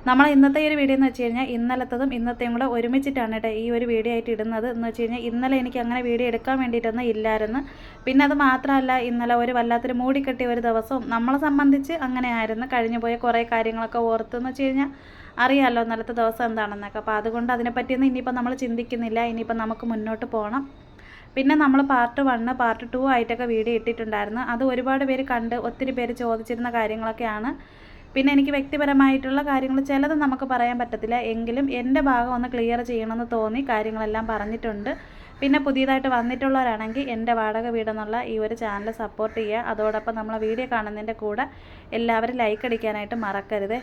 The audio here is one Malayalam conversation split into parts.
നമ്മൾ ഇന്നത്തെ ഒരു വീഡിയോ എന്ന് വെച്ച് കഴിഞ്ഞാൽ ഇന്നലത്തതും ഇന്നത്തെയും കൂടെ ഒരുമിച്ചിട്ടാണ് കേട്ടോ ഈ ഒരു വീഡിയോ ആയിട്ട് ഇടുന്നത്. എന്ന് വെച്ച് കഴിഞ്ഞാൽ ഇന്നലെ എനിക്ക് അങ്ങനെ വീഡിയോ എടുക്കാൻ വേണ്ടിയിട്ടൊന്നും ഇല്ലായിരുന്നു. പിന്നെ അത് മാത്രമല്ല, ഇന്നലെ ഒരു വല്ലാത്തൊരു മൂടിക്കെട്ടിയ ഒരു ദിവസവും നമ്മളെ സംബന്ധിച്ച് അങ്ങനെ ആയിരുന്നു. കഴിഞ്ഞു പോയ കുറേ കാര്യങ്ങളൊക്കെ ഓർത്തെന്ന് വെച്ച് കഴിഞ്ഞാൽ അറിയാമല്ലോ ഇന്നലത്തെ ദിവസം എന്താണെന്നൊക്കെ. അപ്പോൾ അതുകൊണ്ട് അതിനെപ്പറ്റിയൊന്നും ഇനിയിപ്പോൾ നമ്മൾ ചിന്തിക്കുന്നില്ല. ഇനിയിപ്പോൾ നമുക്ക് മുന്നോട്ട് പോകണം. പിന്നെ നമ്മൾ പാർട്ട് 1 പാർട്ട് 2 ആയിട്ടൊക്കെ വീഡിയോ ഇട്ടിട്ടുണ്ടായിരുന്നു. അത് ഒരുപാട് പേര് കണ്ട് ഒത്തിരി പേര് ചോദിച്ചിരുന്ന കാര്യങ്ങളൊക്കെയാണ്. പിന്നെ എനിക്ക് വ്യക്തിപരമായിട്ടുള്ള കാര്യങ്ങൾ ചിലത് നമുക്ക് പറയാൻ പറ്റത്തില്ല, എങ്കിലും എൻ്റെ ഭാഗം ഒന്ന് ക്ലിയർ ചെയ്യണമെന്ന് തോന്നി കാര്യങ്ങളെല്ലാം പറഞ്ഞിട്ടുണ്ട്. പിന്നെ പുതിയതായിട്ട് വന്നിട്ടുള്ളവരാണെങ്കിൽ എൻ്റെ വാടക വീടെന്നുള്ള ഈ ഒരു ചാനൽ സപ്പോർട്ട് ചെയ്യുക. അതോടൊപ്പം നമ്മളെ വീഡിയോ കാണുന്നതിൻ്റെ കൂടെ എല്ലാവരും ലൈക്ക് അടിക്കാനായിട്ട് മറക്കരുത്.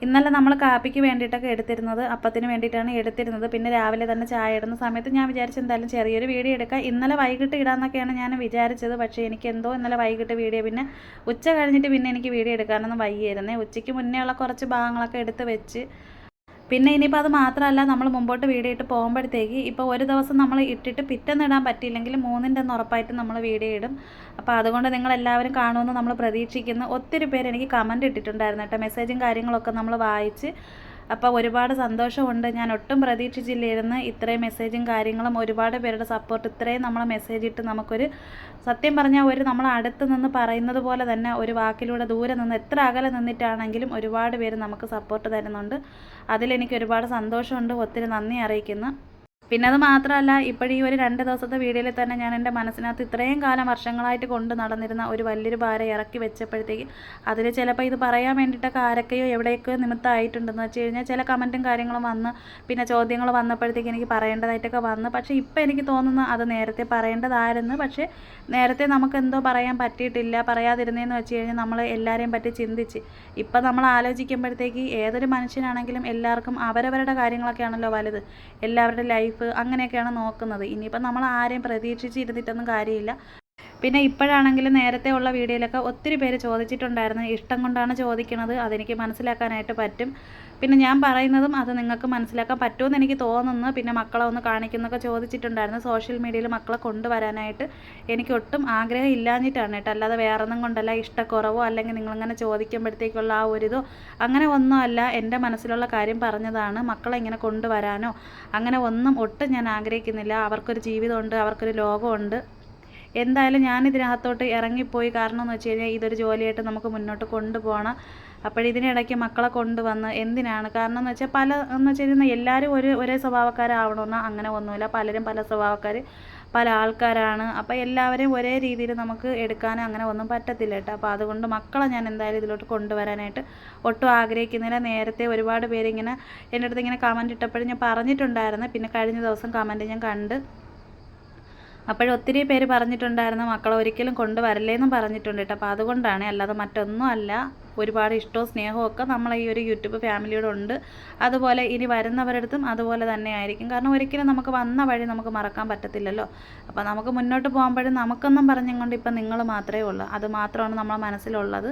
ഇന്നലെ നമ്മൾ കാപ്പിക്ക് വേണ്ടിയിട്ടൊക്കെ എടുത്തിരുന്നത്, അപ്പത്തിന് വേണ്ടിയിട്ടാണ് എടുത്തിരുന്നത്. പിന്നെ രാവിലെ തന്നെ ചായ ഇടുന്ന സമയത്ത് ഞാൻ വിചാരിച്ചു എന്തായാലും ചെറിയൊരു വീഡിയോ എടുക്കാം. ഇന്നലെ വൈകിട്ട് ഇടാമെന്നൊക്കെയാണ് ഞാൻ വിചാരിച്ചത്. പക്ഷേ എനിക്ക് എന്തോ ഇന്നലെ വൈകിട്ട് വീഡിയോ, പിന്നെ ഉച്ച കഴിഞ്ഞിട്ട് പിന്നെ എനിക്ക് വീഡിയോ എടുക്കാനൊന്നും വയ്യായിരുന്നേ. ഉച്ചയ്ക്ക് മുന്നേ ഉള്ള കുറച്ച് ഭാഗങ്ങളൊക്കെ എടുത്ത് വെച്ച്, പിന്നെ ഇനിയിപ്പോൾ അത് മാത്രമല്ല, നമ്മൾ മുമ്പോട്ട് വീഡിയോ ഇട്ട് പോകുമ്പോഴത്തേക്ക് ഇപ്പോൾ ഒരു ദിവസം നമ്മൾ ഇട്ടിട്ട് പിറ്റേന്ന് ഇടാൻ പറ്റിയില്ലെങ്കിൽ 3ൻ്റെ അന്ന് ഉറപ്പായിട്ടും നമ്മൾ വീഡിയോ ഇടും. അപ്പോൾ അതുകൊണ്ട് നിങ്ങളെല്ലാവരും കാണുമെന്ന് നമ്മൾ പ്രതീക്ഷിക്കുന്നു. ഒത്തിരി പേര് എനിക്ക് കമൻറ്റ് ഇട്ടിട്ടുണ്ടായിരുന്നു കേട്ടോ, മെസ്സേജും കാര്യങ്ങളൊക്കെ നമ്മൾ വായിച്ച്. അപ്പോൾ ഒരുപാട് സന്തോഷമുണ്ട്. ഞാൻ ഒട്ടും പ്രതീക്ഷിച്ചില്ലായിരുന്നു ഇത്രയും മെസ്സേജും കാര്യങ്ങളും, ഒരുപാട് പേരുടെ സപ്പോർട്ട്. ഇത്രയും നമ്മളെ മെസ്സേജ് ഇട്ട് നമുക്കൊരു സത്യം പറഞ്ഞാൽ ഒരു നമ്മൾ അടുത്ത് നിന്ന് പറയുന്നത് പോലെ തന്നെ ഒരു വാക്കിലൂടെ ദൂരെ നിന്ന് എത്ര അകലെ നിന്നിട്ടാണെങ്കിലും ഒരുപാട് പേര് നമുക്ക് സപ്പോർട്ട് തരുന്നുണ്ട്. അതിലെനിക്ക് ഒരുപാട് സന്തോഷമുണ്ട്. ഒത്തിരി നന്ദി അറിയിക്കുന്നു. പിന്നെ അത് മാത്രമല്ല, ഇപ്പോഴീ ഒരു 2 ദിവസത്തെ വീഡിയോയിൽ തന്നെ ഞാൻ എൻ്റെ മനസ്സിനകത്ത് ഇത്രയും കാലം വർഷങ്ങളായിട്ട് കൊണ്ട് നടന്നിരുന്ന ഒരു വലിയൊരു ഭാരം ഇറക്കി വെച്ചപ്പോഴത്തേക്ക് അതിൽ ചിലപ്പോൾ ഇത് പറയാൻ വേണ്ടിയിട്ടൊക്കെ ആരൊക്കെയോ എവിടെയൊക്കെയോ നിമിത്തമായിട്ടുണ്ടെന്ന് വെച്ച് കഴിഞ്ഞാൽ ചില കമൻറ്റും കാര്യങ്ങളും വന്ന്, പിന്നെ ചോദ്യങ്ങൾ വന്നപ്പോഴത്തേക്ക് എനിക്ക് പറയേണ്ടതായിട്ടൊക്കെ വന്ന്. പക്ഷേ ഇപ്പോൾ എനിക്ക് തോന്നുന്നു അത് നേരത്തെ പറയേണ്ടതായിരുന്നു. പക്ഷേ നേരത്തെ നമുക്ക് എന്തോ പറയാൻ പറ്റിയിട്ടില്ല. പറയാതിരുന്നതെന്ന് വെച്ച് കഴിഞ്ഞാൽ നമ്മൾ എല്ലാവരെയും പറ്റി ചിന്തിച്ച്, ഇപ്പം നമ്മൾ ആലോചിക്കുമ്പോഴത്തേക്ക് ഏതൊരു മനുഷ്യനാണെങ്കിലും എല്ലാവർക്കും അവരവരുടെ കാര്യങ്ങളൊക്കെയാണല്ലോ വലുത്. എല്ലാവരുടെ ലൈഫ് അങ്ങനെയൊക്കെയാണ് നോക്കുന്നത്. ഇനിയിപ്പോൾ നമ്മൾ ആരെയും പ്രതീക്ഷിച്ച് ഇരുന്നിട്ടൊന്നും കാര്യമില്ല. പിന്നെ ഇപ്പോഴാണെങ്കിലും നേരത്തെ ഉള്ള വീഡിയോയിലൊക്കെ ഒത്തിരി പേര് ചോദിച്ചിട്ടുണ്ടായിരുന്നു. ഇഷ്ടം കൊണ്ടാണ് ചോദിക്കുന്നത്, അതെനിക്ക് മനസ്സിലാക്കാനായിട്ട് പറ്റും. പിന്നെ ഞാൻ പറയുന്നതും അത് നിങ്ങൾക്ക് മനസ്സിലാക്കാൻ പറ്റുമെന്ന് എനിക്ക് തോന്നുന്നു. പിന്നെ മക്കളെ ഒന്ന് കാണിക്കുന്നൊക്കെ ചോദിച്ചിട്ടുണ്ടായിരുന്നു. സോഷ്യൽ മീഡിയയിൽ മക്കളെ കൊണ്ടുവരാനായിട്ട് എനിക്ക് ഒട്ടും ആഗ്രഹം ഇല്ലാഞ്ഞിട്ടാണ് കേട്ടോ, അല്ലാതെ വേറൊന്നും കൊണ്ടല്ല. ഇഷ്ടക്കുറവോ അല്ലെങ്കിൽ നിങ്ങളിങ്ങനെ ചോദിക്കുമ്പോഴത്തേക്കുള്ള ആ ഒരിതോ അങ്ങനെ ഒന്നുമല്ല. എൻ്റെ മനസ്സിലുള്ള കാര്യം പറഞ്ഞതാണ്. മക്കളെ ഇങ്ങനെ കൊണ്ടുവരാനോ അങ്ങനെ ഒന്നും ഒട്ടും ഞാൻ ആഗ്രഹിക്കുന്നില്ല. അവർക്കൊരു ജീവിതമുണ്ട്, അവർക്കൊരു ലോകമുണ്ട്. എന്തായാലും ഞാനിതിനകത്തോട്ട് ഇറങ്ങിപ്പോയി. കാരണം എന്ന് വെച്ച് കഴിഞ്ഞാൽ ഇതൊരു ജോലിയായിട്ട് നമുക്ക് മുന്നോട്ട് കൊണ്ടുപോകണം. അപ്പോഴിതിനിടയ്ക്ക് മക്കളെ കൊണ്ടുവന്ന് എന്തിനാണ്? കാരണം എന്ന് വെച്ചാൽ എന്ന് വെച്ച് കഴിഞ്ഞാൽ എല്ലാവരും ഒരേ സ്വഭാവക്കാരാവണമെന്നോ അങ്ങനെ ഒന്നുമില്ല. പലരും പല സ്വഭാവക്കാർ, പല ആൾക്കാരാണ്. അപ്പോൾ എല്ലാവരെയും ഒരേ രീതിയിൽ നമുക്ക് എടുക്കാനും അങ്ങനെ ഒന്നും പറ്റത്തില്ല കേട്ടോ. അപ്പോൾ അതുകൊണ്ട് മക്കളെ ഞാൻ എന്തായാലും ഇതിലോട്ട് കൊണ്ടുവരാനായിട്ട് ഒട്ടും ആഗ്രഹിക്കുന്നില്ല. നേരത്തെ ഒരുപാട് പേരിങ്ങനെ എൻ്റെ അടുത്ത് ഇങ്ങനെ കമൻറ്റ് ഇട്ടപ്പോഴും ഞാൻ പറഞ്ഞിട്ടുണ്ടായിരുന്നു. പിന്നെ കഴിഞ്ഞ ദിവസം കമൻറ്റ് ഞാൻ കണ്ട്, അപ്പോഴൊത്തിരി പേര് പറഞ്ഞിട്ടുണ്ടായിരുന്നു മക്കളെ ഒരിക്കലും കൊണ്ടുവരല്ലേന്നും പറഞ്ഞിട്ടുണ്ട് കേട്ടോ. അപ്പോൾ അതുകൊണ്ടാണ്, അല്ലാതെ മറ്റൊന്നും അല്ല. ഒരുപാട് ഇഷ്ടവും സ്നേഹവും ഒക്കെ നമ്മളെ ഈ ഒരു യൂട്യൂബ് ഫാമിലിയോട് ഉണ്ട്. അതുപോലെ ഇനി വരുന്നവരടുത്തും അതുപോലെ തന്നെ ആയിരിക്കും. കാരണം ഒരിക്കലും നമുക്ക് വന്ന വഴി നമുക്ക് മറക്കാൻ പറ്റത്തില്ലല്ലോ. അപ്പോൾ നമുക്ക് മുന്നോട്ട് പോകുമ്പോഴും നമുക്കൊന്നും പറഞ്ഞും കൊണ്ട് ഇപ്പം നിങ്ങൾ മാത്രമേ ഉള്ളൂ. അത് മാത്രമാണ് നമ്മളെ മനസ്സിലുള്ളത്.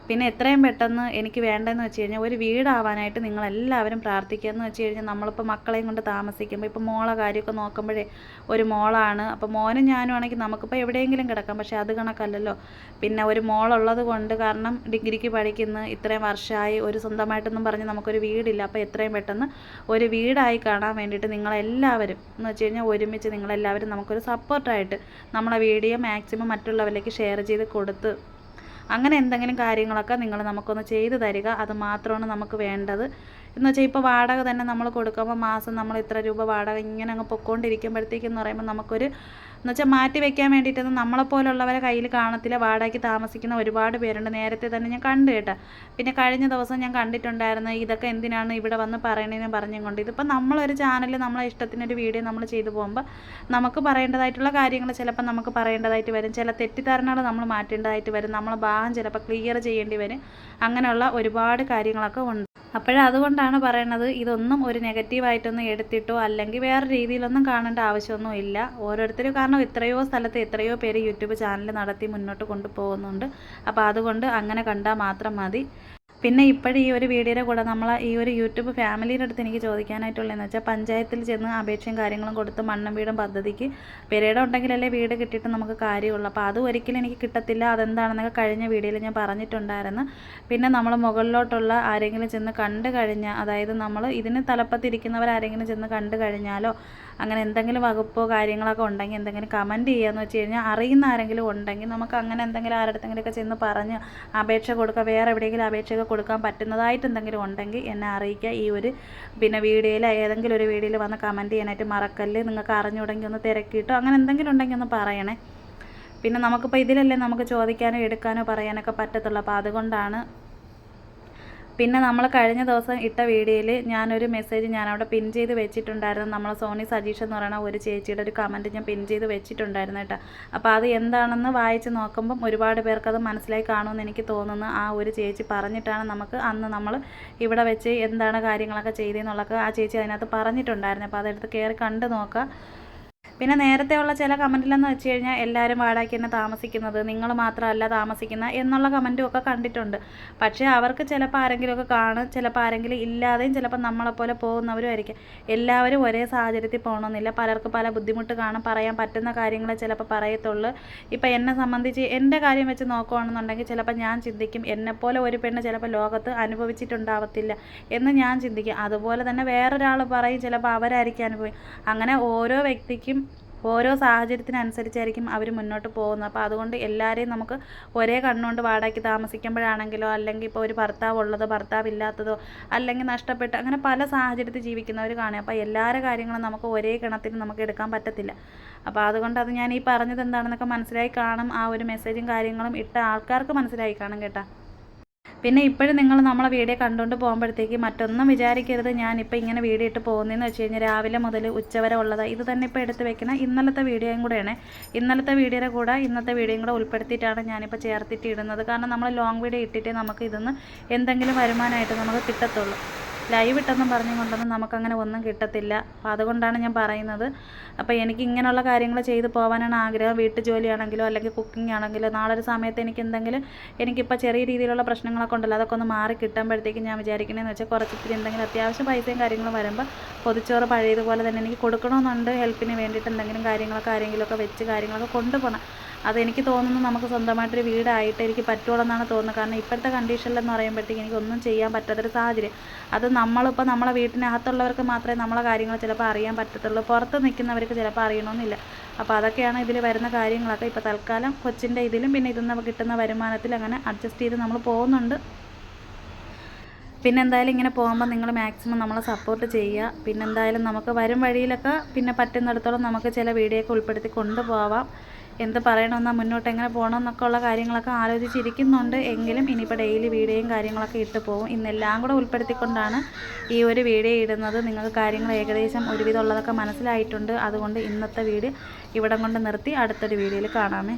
പിന്നെ എത്രയും പെട്ടെന്ന് എനിക്ക് വേണ്ടതെന്ന് വെച്ച് കഴിഞ്ഞാൽ ഒരു വീടാവാനായിട്ട് നിങ്ങളെല്ലാവരും പ്രാർത്ഥിക്കുക. എന്ന് വെച്ച് കഴിഞ്ഞാൽ നമ്മളിപ്പോൾ മക്കളെയും കൊണ്ട് താമസിക്കുമ്പോൾ, ഇപ്പോൾ മോളെ കാര്യമൊക്കെ നോക്കുമ്പോഴേ ഒരു മോളാണ്. അപ്പോൾ മോനും ഞാനും ആണെങ്കിൽ നമുക്കിപ്പോൾ എവിടെയെങ്കിലും കിടക്കാം. പക്ഷേ അത് കണക്കല്ലല്ലോ. പിന്നെ ഒരു മോളുള്ളത് കൊണ്ട്, കാരണം ഡിഗ്രിക്ക് പഠിക്കുന്ന ഇത്രയും വർഷമായി, ഒരു സ്വന്തമായിട്ടൊന്നും പറഞ്ഞ് നമുക്കൊരു വീടില്ല. അപ്പോൾ എത്രയും പെട്ടെന്ന് ഒരു വീടായി കാണാൻ വേണ്ടിയിട്ട് നിങ്ങളെല്ലാവരും എന്ന് വെച്ച് കഴിഞ്ഞാൽ ഒരുമിച്ച് നിങ്ങളെല്ലാവരും നമുക്കൊരു സപ്പോർട്ടായിട്ട് നമ്മളെ വീഡിയോ മാക്സിമം മറ്റുള്ളവരിലേക്ക് ഷെയർ ചെയ്ത് കൊടുത്ത് അങ്ങനെ എന്തെങ്കിലും കാര്യങ്ങളൊക്കെ നിങ്ങൾ നമുക്കൊന്ന് ചെയ്തു തരിക. അത് മാത്രമാണ് നമുക്ക് വേണ്ടത്. എന്ന് വെച്ചാൽ ഇപ്പോൾ വാടക തന്നെ നമ്മൾ കൊടുക്കുമ്പോൾ മാസം നമ്മൾ ഇത്ര രൂപ വാടക ഇങ്ങനെ അങ്ങ് പൊയ്ക്കൊണ്ടിരിക്കുമ്പോഴത്തേക്കെന്ന് പറയുമ്പോൾ നമുക്കൊരു എന്ന് വെച്ചാൽ മാറ്റി വെക്കാൻ വേണ്ടിയിട്ടൊന്നും നമ്മളെപ്പോലുള്ളവരെ കയ്യിൽ കാണത്തില്ല. വാടകയ്ക്ക് താമസിക്കുന്ന ഒരുപാട് പേരുണ്ട്. നേരത്തെ തന്നെ ഞാൻ കണ്ടു കേട്ടോ. പിന്നെ കഴിഞ്ഞ ദിവസം ഞാൻ കണ്ടിട്ടുണ്ടായിരുന്നു, ഇതൊക്കെ എന്തിനാണ് ഇവിടെ വന്ന് പറയണതെന്ന് പറഞ്ഞും കൊണ്ട്. ഇതിപ്പോൾ നമ്മളൊരു ചാനലിൽ നമ്മളെ ഇഷ്ടത്തിനൊരു വീഡിയോ നമ്മൾ ചെയ്തു പോകുമ്പോൾ നമുക്ക് പറയേണ്ടതായിട്ടുള്ള കാര്യങ്ങൾ ചിലപ്പോൾ നമുക്ക് പറയേണ്ടതായിട്ട് വരും. ചില തെറ്റിദ്ധാരണകൾ നമ്മൾ മാറ്റേണ്ടതായിട്ട് വരും. നമ്മളെ ഭാഗം ചിലപ്പോൾ ക്ലിയർ ചെയ്യേണ്ടി വരും. അങ്ങനെയുള്ള ഒരുപാട് കാര്യങ്ങളൊക്കെ ഉണ്ട്. അതുകൊണ്ടാണ് പറയണത്, ഇതൊന്നും ഒരു നെഗറ്റീവായിട്ടൊന്നും എടുത്തിട്ടോ അല്ലെങ്കിൽ വേറെ രീതിയിലൊന്നും കാണേണ്ട ആവശ്യമൊന്നും ഇല്ല. ഓരോരുത്തരും കാരണം എത്രയോ സ്ഥലത്ത് എത്രയോ പേര് യൂട്യൂബ് ചാനൽ നടത്തി മുന്നോട്ട് കൊണ്ടുപോകുന്നുണ്ട്. അപ്പോൾ അതുകൊണ്ട് അങ്ങനെ കണ്ടാൽ മാത്രം മതി. പിന്നെ ഇപ്പോഴും ഈ ഒരു വീഡിയോയുടെ കൂടെ നമ്മൾ ഈ ഒരു യൂട്യൂബ് ഫാമിലിയുടെ അടുത്ത് എനിക്ക് ചോദിക്കാനായിട്ടുള്ളതെന്ന് വെച്ചാൽ പഞ്ചായത്തിൽ ചെന്ന് അപേക്ഷയും കാര്യങ്ങളും കൊടുത്ത് മണ്ണും വീടും പദ്ധതിക്ക് പെരേടം ഉണ്ടെങ്കിലല്ലേ വീട് കിട്ടിയിട്ട് നമുക്ക് കാര്യമുള്ളൂ. അപ്പോൾ അത് ഒരിക്കലും എനിക്ക് കിട്ടത്തില്ല. അതെന്താണെന്നൊക്കെ കഴിഞ്ഞ വീഡിയോയിൽ ഞാൻ പറഞ്ഞിട്ടുണ്ടായിരുന്നു. പിന്നെ നമ്മൾ മുകളിലോട്ടുള്ള ആരെങ്കിലും ചെന്ന് കണ്ടു കഴിഞ്ഞാൽ, അതായത് നമ്മൾ ഇതിന് തലപ്പത്തിരിക്കുന്നവരാരെങ്കിലും ചെന്ന് കണ്ടു കഴിഞ്ഞാലോ അങ്ങനെ എന്തെങ്കിലും വകുപ്പോ കാര്യങ്ങളൊക്കെ ഉണ്ടെങ്കിൽ എന്തെങ്കിലും കമൻറ്റ് ചെയ്യാമെന്ന് വെച്ച് കഴിഞ്ഞാൽ, അറിയുന്ന ആരെങ്കിലും ഉണ്ടെങ്കിൽ നമുക്ക് അങ്ങനെ എന്തെങ്കിലും ആരുടെയെങ്കിലുമൊക്കെ ചെന്ന് പറഞ്ഞ് അപേക്ഷ കൊടുക്കുക, വേറെ എവിടെയെങ്കിലും അപേക്ഷയൊക്കെ കൊടുക്കാൻ പറ്റുന്നതായിട്ട് എന്തെങ്കിലും ഉണ്ടെങ്കിൽ എന്നെ അറിയിക്കുക. ഈ ഒരു വീഡിയോയിൽ ഏതെങ്കിലും ഒരു വീഡിയോയിൽ വന്ന് കമൻറ്റ് ചെയ്യാനായിട്ട് മറക്കല്ല്. നിങ്ങൾക്ക് അറിഞ്ഞുണ്ടെങ്കിൽ ഒന്ന് തിരക്കിയിട്ടോ അങ്ങനെ എന്തെങ്കിലും ഉണ്ടെങ്കിൽ ഒന്ന് പറയണേ. പിന്നെ നമുക്കിപ്പോൾ ഇതിലല്ലേ നമുക്ക് ചോദിക്കാനോ എടുക്കാനോ പറയാനൊക്കെ പറ്റത്തുള്ളൂ. അപ്പോൾ അതുകൊണ്ടാണ്. പിന്നെ നമ്മൾ കഴിഞ്ഞ ദിവസം ഇട്ട വീഡിയോയിൽ ഞാനൊരു മെസ്സേജ് ഞാനവിടെ പിൻ ചെയ്ത് വെച്ചിട്ടുണ്ടായിരുന്നു. നമ്മൾ സോണി സജീഷ് എന്ന് പറയുന്ന ഒരു ചേച്ചിയുടെ ഒരു കമൻറ്റ് ഞാൻ പിൻ ചെയ്ത് വെച്ചിട്ടുണ്ടായിരുന്നു കേട്ടോ. അപ്പോൾ അത് എന്താണെന്ന് വായിച്ച് നോക്കുമ്പം ഒരുപാട് പേർക്കത് മനസ്സിലായി കാണുമെന്ന് എനിക്ക് തോന്നുന്നു. ആ ഒരു ചേച്ചി പറഞ്ഞിട്ടാണ് നമുക്ക് അന്ന് നമ്മൾ ഇവിടെ വെച്ച് എന്താണ് കാര്യങ്ങളൊക്കെ ചെയ്തതെന്നുള്ളതൊക്കെ ആ ചേച്ചി അതിനകത്ത് പറഞ്ഞിട്ടുണ്ടായിരുന്നു. അപ്പോൾ അതെടുത്ത് കയറി കണ്ട് നോക്കുക. പിന്നെ നേരത്തെ ഉള്ള ചില കമൻറ്റിലെന്ന് വെച്ച് കഴിഞ്ഞാൽ എല്ലാവരും വാടകയ്ക്ക് തന്നെ താമസിക്കുന്നത്, നിങ്ങൾ മാത്രമല്ല താമസിക്കുന്ന എന്നുള്ള കമൻറ്റും ഒക്കെ കണ്ടിട്ടുണ്ട്. പക്ഷേ അവർക്ക് ചിലപ്പോൾ ആരെങ്കിലുമൊക്കെ കാണും, ചിലപ്പോൾ ആരെങ്കിലും ഇല്ലാതെയും ചിലപ്പോൾ നമ്മളെപ്പോലെ പോകുന്നവരും ആയിരിക്കും. എല്ലാവരും ഒരേ സാഹചര്യത്തിൽ പോകണമെന്നില്ല. പലർക്ക് പല ബുദ്ധിമുട്ട് കാണും. പറയാൻ പറ്റുന്ന കാര്യങ്ങൾ ചിലപ്പോൾ പറയത്തുള്ളൂ. ഇപ്പം എന്നെ സംബന്ധിച്ച് എൻ്റെ കാര്യം വെച്ച് നോക്കുകയാണെന്നുണ്ടെങ്കിൽ ചിലപ്പോൾ ഞാൻ ചിന്തിക്കും, എന്നെപ്പോലെ ഒരു പെണ്ണ് ചിലപ്പോൾ ലോകത്ത് അനുഭവിച്ചിട്ടുണ്ടാവത്തില്ല എന്ന് ഞാൻ ചിന്തിക്കും. അതുപോലെ തന്നെ വേറൊരാൾ പറയും, ചിലപ്പോൾ അവരായിരിക്കും അനുഭവിക്കും. അങ്ങനെ ഓരോ വ്യക്തിക്കും ഓരോ സാഹചര്യത്തിനനുസരിച്ചായിരിക്കും അവർ മുന്നോട്ട് പോകുന്നത്. അപ്പോൾ അതുകൊണ്ട് എല്ലാവരെയും നമുക്ക് ഒരേ കണ്ണുകൊണ്ട് വാടകയ്ക്ക് താമസിക്കുമ്പോഴാണെങ്കിലോ, അല്ലെങ്കിൽ ഇപ്പോൾ ഒരു ഭർത്താവ് ഉള്ളതോ ഭർത്താവില്ലാത്തതോ അല്ലെങ്കിൽ നഷ്ടപ്പെട്ട് അങ്ങനെ പല സാഹചര്യത്തിൽ ജീവിക്കുന്നവർ കാണും. അപ്പോൾ എല്ലാവരുടെ കാര്യങ്ങളും നമുക്ക് ഒരേ ഗണത്തിന് നമുക്ക് എടുക്കാൻ പറ്റത്തില്ല. അപ്പോൾ അതുകൊണ്ട് അത് ഞാൻ ഈ പറഞ്ഞത് എന്താണെന്നൊക്കെ മനസ്സിലായി കാണും. ആ ഒരു മെസ്സേജും കാര്യങ്ങളും ഇട്ട ആൾക്കാർക്ക് മനസ്സിലായി കാണും കേട്ടോ. പിന്നെ ഇപ്പോഴും നിങ്ങൾ നമ്മളെ വീഡിയോ കണ്ടുകൊണ്ട് പോകുമ്പോഴത്തേക്ക് മറ്റൊന്നും വിചാരിക്കരുത് ഞാനിപ്പോൾ ഇങ്ങനെ വീഡിയോ ഇട്ട് പോകുന്നതെന്ന് വെച്ച് കഴിഞ്ഞാൽ രാവിലെ മുതൽ ഉച്ചവരെ ഉള്ളത് ഇത് തന്നെ ഇപ്പോൾ എടുത്ത് വെക്കണം. ഇന്നലത്തെ വീഡിയോയും കൂടെയാണ്. ഇന്നലത്തെ വീഡിയോയുടെ കൂടെ ഇന്നത്തെ വീഡിയോയും കൂടെ ഉൾപ്പെടുത്തിയിട്ടാണ് ഞാനിപ്പോൾ ചേർത്തിട്ട് ഇടുന്നത്. കാരണം നമ്മൾ ലോങ് വീഡിയോ ഇട്ടിട്ടേ നമുക്ക് ഇതൊന്ന് എന്തെങ്കിലും വരുമാനമായിട്ട് നമുക്ക് കിട്ടത്തുള്ളൂ. ലൈവ് ഇട്ടെന്നും പറഞ്ഞുകൊണ്ടൊന്നും നമുക്കങ്ങനെ ഒന്നും കിട്ടത്തില്ല. അപ്പോൾ അതുകൊണ്ടാണ് ഞാൻ പറയുന്നത്. അപ്പോൾ എനിക്ക് ഇങ്ങനെയുള്ള കാര്യങ്ങൾ ചെയ്തു പോകാനാണ് ആഗ്രഹം. വീട്ടു ജോലിയാണെങ്കിലോ അല്ലെങ്കിൽ കുക്കിംഗ് ആണെങ്കിലോ നാളെ ഒരു സമയത്ത് എനിക്കിപ്പോൾ ചെറിയ രീതിയിലുള്ള പ്രശ്നങ്ങളൊക്കെ ഉണ്ടല്ലോ, അതൊക്കെ ഒന്ന് മാറി കിട്ടുമ്പോഴത്തേക്കും ഞാൻ വിചാരിക്കണമെന്ന് വെച്ചാൽ കുറച്ചിത്തിരി എന്തെങ്കിലും അത്യാവശ്യം പൈസയും കാര്യങ്ങളും വരുമ്പോൾ പൊതിച്ചോറ് പഴയതുപോലെ തന്നെ എനിക്ക് കൊടുക്കണമെന്നുണ്ട്. ഹെൽപ്പിന് വേണ്ടിയിട്ട് എന്തെങ്കിലും കാര്യങ്ങളൊക്കെ ആരെങ്കിലുമൊക്കെ വെച്ച് കാര്യങ്ങളൊക്കെ കൊണ്ടുപോകണം. അതെനിക്ക് തോന്നുന്നു നമുക്ക് സ്വന്തമായിട്ടൊരു വീടായിട്ട് എനിക്ക് പറ്റുള്ളൂ എന്നാണ് തോന്നുന്നത്. കാരണം ഇപ്പോഴത്തെ കണ്ടീഷനിലെന്ന് പറയുമ്പോഴത്തേക്ക് എനിക്കൊന്നും ചെയ്യാൻ പറ്റാത്തൊരു സാഹചര്യം. അത് നമ്മളിപ്പോൾ നമ്മളെ വീട്ടിനകത്തുള്ളവർക്ക് മാത്രമേ നമ്മളെ കാര്യങ്ങൾ ചിലപ്പോൾ അറിയാൻ പറ്റത്തുള്ളൂ. പുറത്ത് നിൽക്കുന്നവർക്ക് ചിലപ്പോൾ അറിയണമെന്നില്ല. അപ്പോൾ അതൊക്കെയാണ് ഇതിൽ വരുന്ന കാര്യങ്ങളൊക്കെ. ഇപ്പോൾ തൽക്കാലം കൊച്ചിൻ്റെ ഇതിലും പിന്നെ ഇതിൽ നിന്ന് കിട്ടുന്ന വരുമാനത്തിൽ അങ്ങനെ അഡ്ജസ്റ്റ് ചെയ്ത് നമ്മൾ പോകുന്നുണ്ട്. പിന്നെ എന്തായാലും ഇങ്ങനെ പോകുമ്പോൾ നിങ്ങൾ മാക്സിമം നമ്മളെ സപ്പോർട്ട് ചെയ്യുക. പിന്നെ എന്തായാലും നമുക്ക് വരും വഴിയിലൊക്കെ പിന്നെ പറ്റുന്നിടത്തോളം നമുക്ക് ചില വീഡിയോ ഒക്കെ ഉൾപ്പെടുത്തി കൊണ്ടുപോവാം. എന്ത് പറയണമെന്നാൽ മുന്നോട്ട് എങ്ങനെ പോകണമെന്നൊക്കെ ഉള്ള കാര്യങ്ങളൊക്കെ ആലോചിച്ചിരിക്കുന്നുണ്ട്. എങ്കിലും ഇനിയിപ്പോൾ ഡെയിലി വീഡിയോയും കാര്യങ്ങളൊക്കെ ഇട്ട് പോകും. ഇന്നെല്ലാം കൂടെ ഉൾപ്പെടുത്തിക്കൊണ്ടാണ് ഈ ഒരു വീഡിയോ ഇടുന്നത്. നിങ്ങൾക്ക് കാര്യങ്ങൾ ഏകദേശം ഒരുവിധമുള്ളതൊക്കെ മനസ്സിലായിട്ടുണ്ട്. അതുകൊണ്ട് ഇന്നത്തെ വീഡിയോ ഇവിടം കൊണ്ട് നിർത്തി അടുത്തൊരു വീഡിയോയിൽ കാണാമേ.